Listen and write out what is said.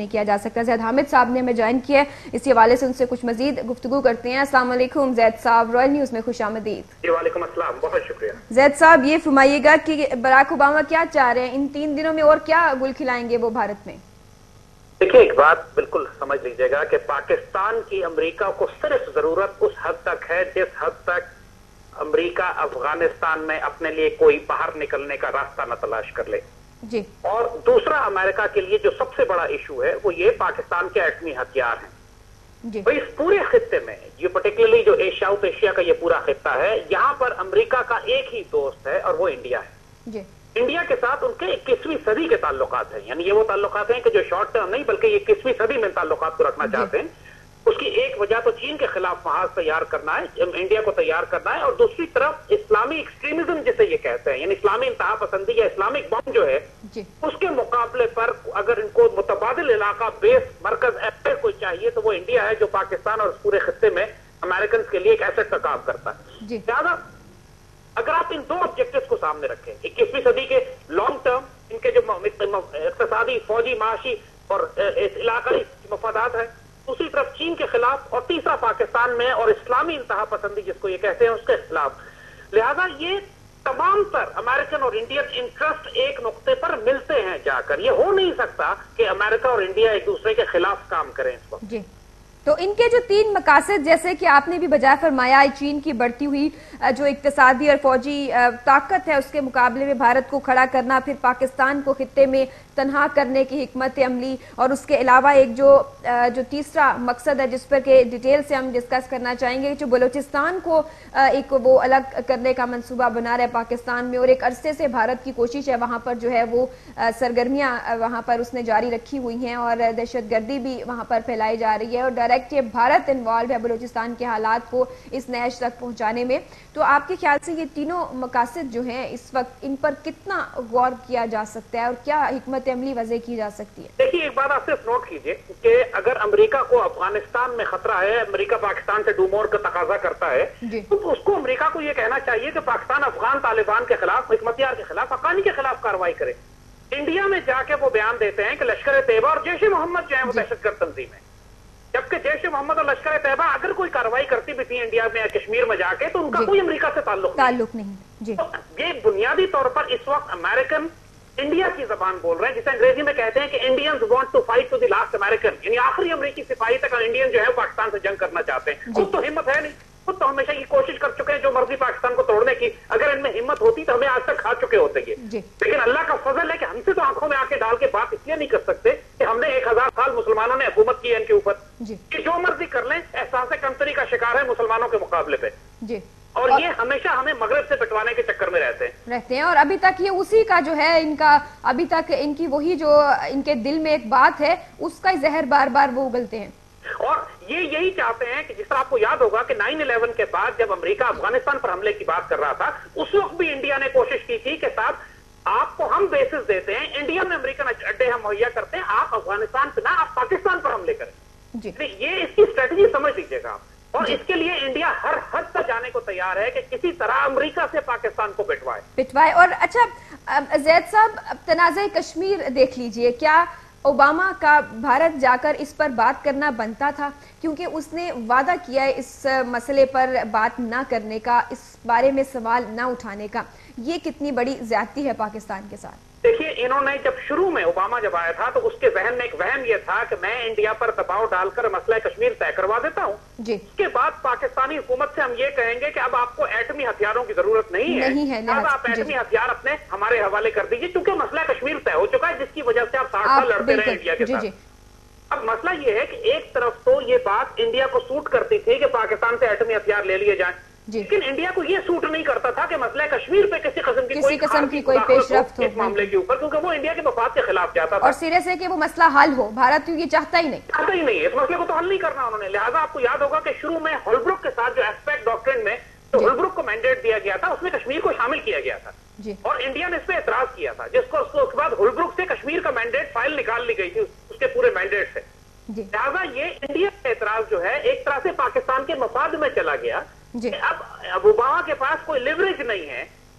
نہیں کیا جا سکتا۔ زید حامد صاحب نے ہمیں جوائن کیا ہے، اس حوالے سے ان سے کچھ مزید گفتگو کرتے ہیں۔ السلام علیکم زید صاحب، رائل نیوز میں خوش آمدید۔ وعلیکم السلام، بہت شکریہ۔ زید صاحب یہ فرمائیے گا کہ براک اوباما کیا چاہ رہے ہیں ان 3 دنوں میں، اور کیا گل کھلائیں گے وہ بھارت میں؟ دیکھیں، ایک بات بالکل سمجھ لیجئے گا کہ پاکستان کی امریکہ کو صرف ضرورت اس حد تک ہے جس حد تک امریکہ افغانستان میں اپنے لیے کوئی باہر نکلنے کا راستہ نہ تلاش کر لے جی۔ اور دوسرا امریکہ کے لیے جو سب سے بڑا ایشو ہے وہ یہ پاکستان کے ایٹمی ہتھیار ہیں جی۔ اس پورے خطے میں جو پرٹیکولرلی جو ساؤتھ ایشیا کا یہ پورا خطہ ہے، یہاں پر امریکہ کا ایک ہی دوست ہے اور وہ انڈیا ہے۔ جی۔ انڈیا کے ساتھ ان کے 21ویں صدی کے تعلقات ہیں، یعنی یہ وہ تعلقات ہیں کہ جو شارٹ ٹرم نہیں بلکہ یہ 21ویں صدی میں تعلقات کو رکھنا چاہتے ہیں۔ اس کی ایک وجہ تو چین کے خلاف محاذ تیار کرنا ہے، انڈیا کو تیار کرنا ہے، اور دوسری طرف اسلامی ایکسٹریمزم جسے یہ کہتے ہیں، یعنی اسلامی انتہا پسندی یا اسلامک بم جو ہے اس کے مقابلے پر اگر ان کو متبادل علاقہ بیس مرکز کوئی چاہیے تو وہ انڈیا ہے، جو پاکستان اور اس پورے خطے میں امریکنز کے لیے ایک ایسٹ کا کام کرتا ہے۔ لہٰذا اگر آپ ان دو آبجیکٹیوز کو سامنے رکھیں، 21ویں صدی کے لانگ ٹرم ان کے جو اقتصادی، فوجی، معاشی اور علاقائی مفادات ہیں، دوسری طرف چین کے خلاف، اور تیسرا پاکستان میں اور اسلامی انتہا پسندی جس کو یہ کہتے ہیں اس کے خلاف، لہذا یہ تمام تر امریکن اور انڈین انٹرسٹ ایک نقطے پر ملتے ہیں جا کر۔ یہ ہو نہیں سکتا کہ امریکہ اور انڈیا ایک دوسرے کے خلاف کام کریں اس وقت۔ جی، تو ان کے جو 3 مقاصد جیسے کہ آپ نے بھی بجائے فرمایا، چین کی بڑھتی ہوئی جو اقتصادی اور فوجی طاقت ہے اس کے مقابلے میں بھارت کو کھڑا کرنا، پھر پاکستان کو خطے میں تنہا کرنے کی حکمت عملی، اور اس کے علاوہ ایک جو تیسرا مقصد ہے جس پر کہ ڈیٹیل سے ہم ڈسکس کرنا چاہیں گے، جو بلوچستان کو ایک وہ الگ کرنے کا منصوبہ بنا رہا ہے پاکستان میں، اور ایک عرصے سے بھارت کی کوشش ہے وہاں پر جو ہے وہ سرگرمیاں وہاں پر اس نے جاری رکھی ہوئی ہیں، اور دہشت گردی بھی وہاں پر پھیلائی جا رہی ہے، اور ڈائریکٹ بھارت انوالو ہے بلوچستان کے حالات کو اس نعش تک پہنچانے میں۔ تو آپ کے خیال سے یہ تینوں مقاصد جو ہیں اس وقت ان پر کتنا غور کیا جا سکتا ہے اور کیا حکمت عملی وضع کی جا سکتی ہے؟ دیکھیے، ایک بات آپ صرف نوٹ کیجئے کہ اگر امریکہ کو افغانستان میں خطرہ ہے، امریکہ پاکستان سے ڈو مور کا تقاضا کرتا ہے، تو اس کو امریکہ کو یہ کہنا چاہیے کہ پاکستان افغان طالبان کے خلاف، حکمتیار کے خلاف، حقانی کے خلاف کارروائی کرے۔ انڈیا میں جا کے وہ بیان دیتے ہیں کہ لشکر طیبہ اور جیش محمد جو ہے وہ دہشت گرد تنظیم ہے، جبکہ جیش محمد اور لشکر طیبہ اگر کوئی کارروائی کرتی بھی تھی انڈیا میں یا کشمیر میں جا کے تو ان کا کوئی امریکہ سے تعلق نہیں۔ یہ بنیادی طور پر اس وقت امریکن انڈیا کی زبان بول رہے ہیں، جسے انگریزی میں کہتے ہیں کہ Indians want to fight to the last American, یعنی آخری امریکی سپاہی تک انڈین جو ہے پاکستان سے جنگ کرنا چاہتے ہیں۔ خود تو ہمت ہے نہیں، خود تو ہمیشہ یہ کوشش کر چکے ہیں جو مرضی پاکستان کو توڑنے کی، اگر ان میں ہمت ہوتی تو ہمیں آج تک کھا چکے ہوتے یہ۔ لیکن اللہ کا فضل ہے کہ ہم سے تو آنکھوں میں آ کے ڈال کے بات اس لیے نہیں کر سکتے کہ ہم نے 1000 سال مسلمانوں نے حکومت کی ہے ان کے اوپر، کہ جو مرضی کر لیں احساس کمتری کا شکار ہے مسلمانوں کے مقابلے پہ، اور یہ ہمیشہ ہمیں مغرب سے بٹوانے کے چکر میں رہتے ہیں، اور ابھی تک یہ اسی کا جو ہے ان کا، ابھی تک ان کی وہی جو ان کے دل میں ایک بات ہے اس کا زہر بار بار وہ اگلتے ہیں، اور یہ یہی چاہتے ہیں کہ جس طرح آپ کو یاد ہوگا کہ 9/11 کے بعد جب امریکہ افغانستان پر حملے کی بات کر رہا تھا، اس وقت بھی انڈیا نے کوشش کی تھی کہ صاحب آپ کو ہم بیسز دیتے ہیں، انڈیا میں امریکن اڈے ہم مہیا کرتے ہیں، آپ افغانستان پہ نہ، آپ پاکستان پر حملے کریں۔ یہ اس کی اسٹریٹجی سمجھ لیجیے گا آپ، اور اس کے لیے انڈیا ہر حد تک جانے کو تیار ہے کہ کسی طرح امریکہ سے پاکستان کو بٹوائے۔ اور اچھا زید صاحب، تنازع کشمیر دیکھ لیجئے، کیا اوباما کا بھارت جا کر اس پر بات کرنا بنتا تھا؟ کیونکہ اس نے وعدہ کیا ہے اس مسئلے پر بات نہ کرنے کا، اس بارے میں سوال نہ اٹھانے کا، یہ کتنی بڑی زیادتی ہے پاکستان کے ساتھ؟ دیکھیے، انہوں نے جب شروع میں اوباما جب آیا تھا تو اس کے ذہن میں ایک وہم یہ تھا کہ میں انڈیا پر دباؤ ڈال کر مسئلہ کشمیر طے کروا دیتا ہوں، اس کے بعد پاکستانی حکومت سے ہم یہ کہیں گے کہ اب آپ کو ایٹمی ہتھیاروں کی ضرورت نہیں ہے، اب آپ ایٹمی ہتھیار اپنے ہمارے حوالے کر دیجیے، کیونکہ مسئلہ کشمیر طے ہو چکا ہے، جس کی وجہ سے آپ 60 سال لڑتے رہے انڈیا کے ساتھ۔ اب مسئلہ یہ ہے کہ ایک طرف تو یہ بات انڈیا کو سوٹ کرتی تھی کہ پاکستان سے ایٹمی ہتھیار لے لیے جائیں، لیکن انڈیا کو یہ سوٹ نہیں کرتا تھا کہ مسئلہ کشمیر پہ کسی قسم کی کوئی پیش رفت ہو اس معاملے کے اوپر، کیونکہ وہ انڈیا کے مفاد کے خلاف جاتا تھا، اور سرے سے کہ وہ مسئلہ حل ہو، بھارت یہ چاہتا ہی نہیں، اس مسئلے کو تو حل نہیں کرنا انہوں نے۔ لہٰذا آپ کو یاد ہوگا کہ شروع میں ہولبروک کے ساتھ جو ایسپیکٹ ڈاکٹرن میں جو ہولبروک کو مینڈیٹ دیا گیا تھا، اس میں کشمیر کو شامل کیا گیا تھا، اور انڈیا نے اس پہ اعتراض کیا تھا، جس کو اس کے بعد ہولبروک سے کشمیر کا مینڈیٹ فائل نکال لی گئی تھی اس کے پورے مینڈیٹ سے۔ لہٰذا یہ انڈیا کا اعتراض جو ہے ایک طرح سے پاکستان کے مفاد میں چلا گیا، اب اوباما کے پاس کوئی لیوریج نہیں ہے